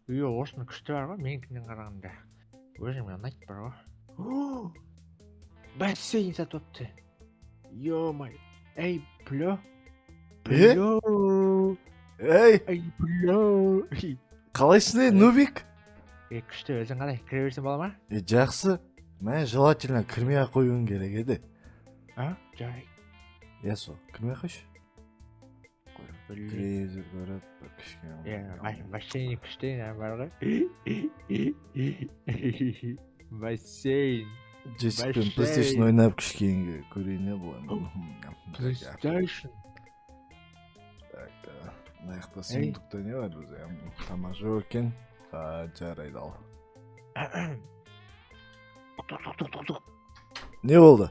осыны күшті бар ғой, менікінен қарағанда. Өзіме ұнайды бар ғой. Бассейн сатыпты. Ё-май. Эй, Плё. Плё. Ей, Эй, Плё. қалайсың Нубик? Күшті, өзің қалай? Кіре берсем бола ма? Жақсы. Мен желательно кірмей-ақ қоюың керек еді. Жарай. Сол, кірмей қойшы. Телевизор көріп, кішкене. Бассейн күшті бар ғой. Бассейн. Джессикпен PlayStation ойнап кішкене көрейін болайын. PlayStation. Так, мынаяқта сундукта не бар бізде? Тамақ жоқ екен. Жарайды ал. Не болды?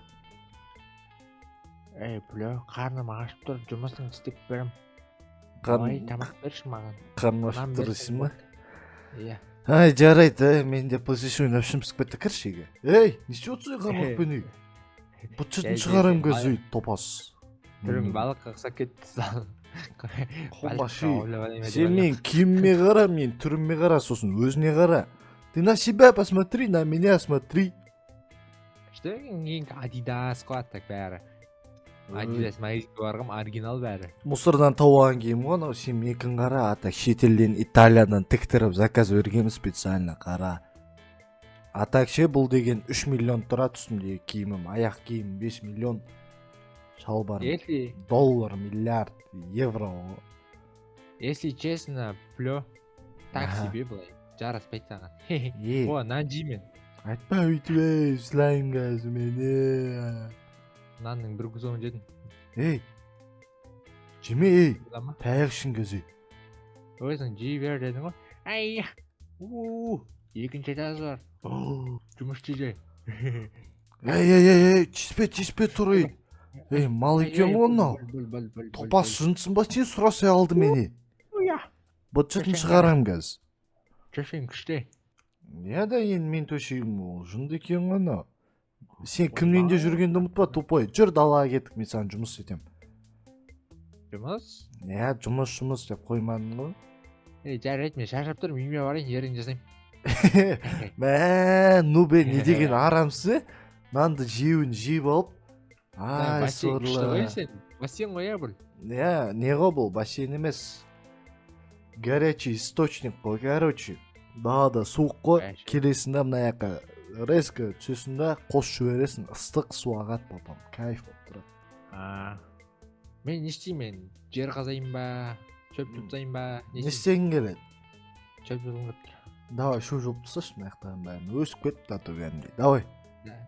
Эй, Плё, қарным ашып тұр, жұмысын істеп берем. Тамақ берші маған. Қарным ашып тұр дейсің ба? Иә. Ай, жарайды, мен де PlayStation ойнап шымсып кетті, кірші еге. Ей, не істеп қармақпен үй? Бұтшытын шығарам көзі үй, топас. Түрің балық қақса кетті сал. Қомаши, сен мен киімме қара, мен түріме қара, сосын өзіне қара. Ты на себя посмотри, на меня смотри. Что ең Adidas қылады так бәрі. Adidas магазинге барғым оригинал бәрі. Мусордан тауған киім ғой, анау сен мекін қара, атак шетелден Италиядан тіктіріп заказ бергенмін специально қара. Атак ше бұл деген 3 миллион тұрады үстімдегі киімім, аяқ киім 5 миллион. Шалбарым доллар, миллиард, евро. Если честно, Плё, так себе былай, жараспайды саған. О, нан жеймен. Айтпа өйтіп слайм газы мені. Нанның бір күзоғын жедім. Ей, жеме ей, таяқ ішін көзі. Өзің жей бер дедің ғой. Ай, екінші этаж бар. Жұмыс жей. Ей, тиіспе тұрай. Ей, мал екен ғонау. Топас жынсың ба сен сұрасай алды мені. Бұтшытын шығарам кәз. Төшің күшті. Не да енді мен төшегім ол, жынды екен ғонау. Сен кімнен де жүргенді ұмытпа, тупой. Жүр далаға кеттік, мен саған жұмыс етем. Жұмыс? Не, жұмыс деп қоймадың ғой. Жарайды, мен шаршап тұрмын, үйіме барайын, ерін жасайым. Нубе, не деген арамсы? Нанды жеуін жеп алып. Ай, сорлы. Бассейн ғой бұл. Не ғой бұл, бассейн емес. Горячий источник қой, короче. Daha da суық қой, келесінде мына яққа резко түсесінде қос жібересің, ыстық су ағады потом, кайф болып тұрады. Мен не істеймін? Жер қазайын ба, шөп жұлпсайын ба? Не істегің келеді? Шөп жұлғым келіп тұр. Давай, шөп жұлып тасташы мына жақтан бәрін, өсіп кетті татугенде. Давай.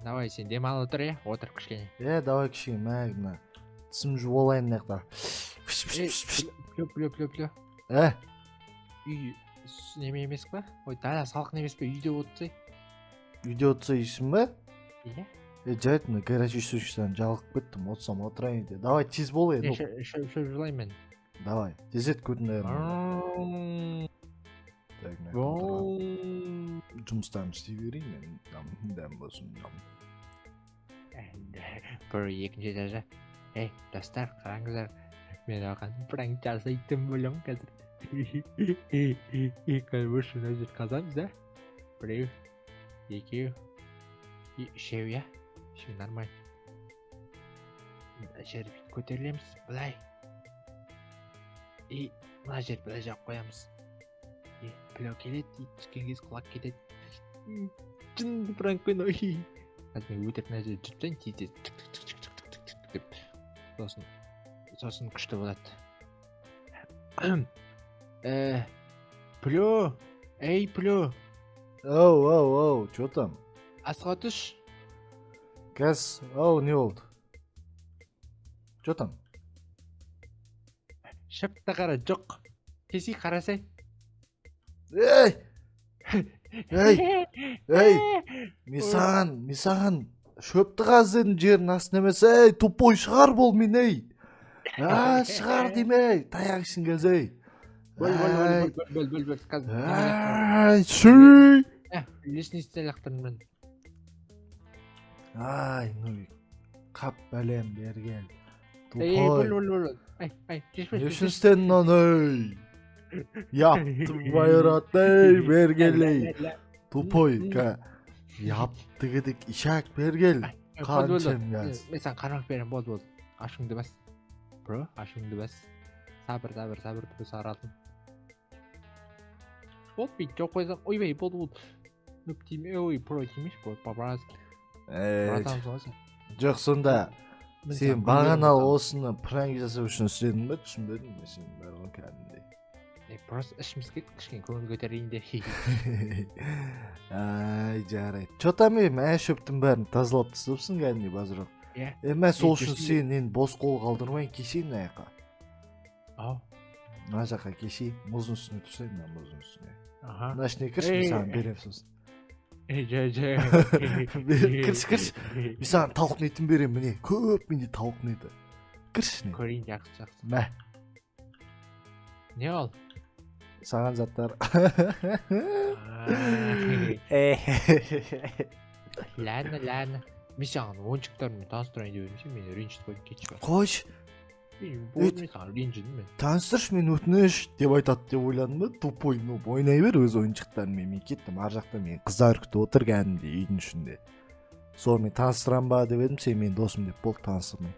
Давай, сен демалып отыр, отыр кішкене. Давай кішкене, мына тісім жуып алайын мына жақтан. Плё. Үй неме емес па? Ой, дала салқын емес па? Үйде отырсай. Үйде отырса үйсің ба? Иә. Жарайды, мына горячий источниктен жалығып кеттім, отырсам отырайын де. Давай, тез бол енді. Шөп жылайын мен. Давай, тез ет көрдің жұмыстарымды істей берейін мен. Дәм болсын. Бір екінші этажда. Ей, достар, қараңыздар. Мен оған пранк жасайтын болам қазір. Конечно, өзір қазамыз, да? Біреу, екеу, үшеу, я? Үшеу нормально. Мына жер бүйтіп көтерілеміз, былай. Мына жер былай жақ қоямыз. Плё келеді, түскен кез құлақ кетеді. Жынды пранк қойын, ой. Қазір мен өтірік мына жер жүрсен, тез деп. Сосын күшті болады. Плё, эй, Плё. Оу, чё там? Асыға түш. Кәз, не болды? Чё там? Шыпты қара, жоқ. Тесей қарасай. Ей! Мен саған шөпті қаздың жерін астын емес, тупой шығар бол мен, шығар демей, таяқ ішін кәз, Бөл. Сүй! Лесницті лақтырын мен. Қап бәлем берген. Бөл. Не үшін істедің оны? Yaptım bayrat ey bergeley. Tupой yaptı gidik işak bergel. Kançem yaz. Мен саған қармақ беремін, болды. Ашыңды бас. Bro, ашыңды бас. Сабыр дұрыс аралым. Болды, бейт жоқ қойсам, ойбай, болды. Нүп тиме, ой, про тимеш, болды, папараз. Братан соғасың. Жоқ сонда сен бағана осыны пранк жасау үшін істедің бе? Түсінбедім бе сен бәрін кәдімгідей. Просто ішіміз кетті, кішкене көңіл көтерейін де. Ай, жарайды. Чота мен шөптің бәрін тазалап тастапсың кәдімгідей базырақ. Мен сол үшін сен енді бос қол қалдырмайын, кешейін аяққа. Ау. Мына жаққа кешейін, мұздың үстіне тұрсайын мен мұздың үстіне. Мына ішіне кірші, мен саған берем сосын. Кірші. Мен саған тауық етін берем, міне. Көп менде тауық еті. Кіршіне. Көрейін, жақсы. Мә. Не ол? Саған заттар. Ләні. Мен саған ойыншықтармен таныстырайын деп едім, мені ренжітіп қойып кетші. Қойш. Мен саған ренжідім мен. Таныстыршы, мен өтініш деп айтады деп ойладым ба? Тупой, ойнай бер өз ойыншықтарымен. Мен кеттім, ар жақта мен қыздар күтіп отыр кәдімгідей үйдің ішінде. Сол мен таныстырам ба деп едім, сен мен досым деп болды таныстырмай.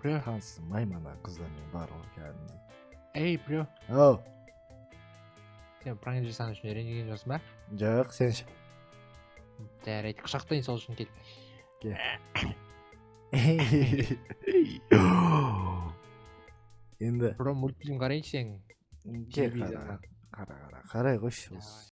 Плё. Таныстырмай мана қыздармен бар ол кәдімгідей. Эй, плё. Ау. Сен пранк жасаған үшін ренжіген жоқсың ба? Жоқ, сен ше. Жарайды, құшақтайын сол үшін кел. Енді Бро, мультфильм қарайыншы сен. қара қарай қойшы.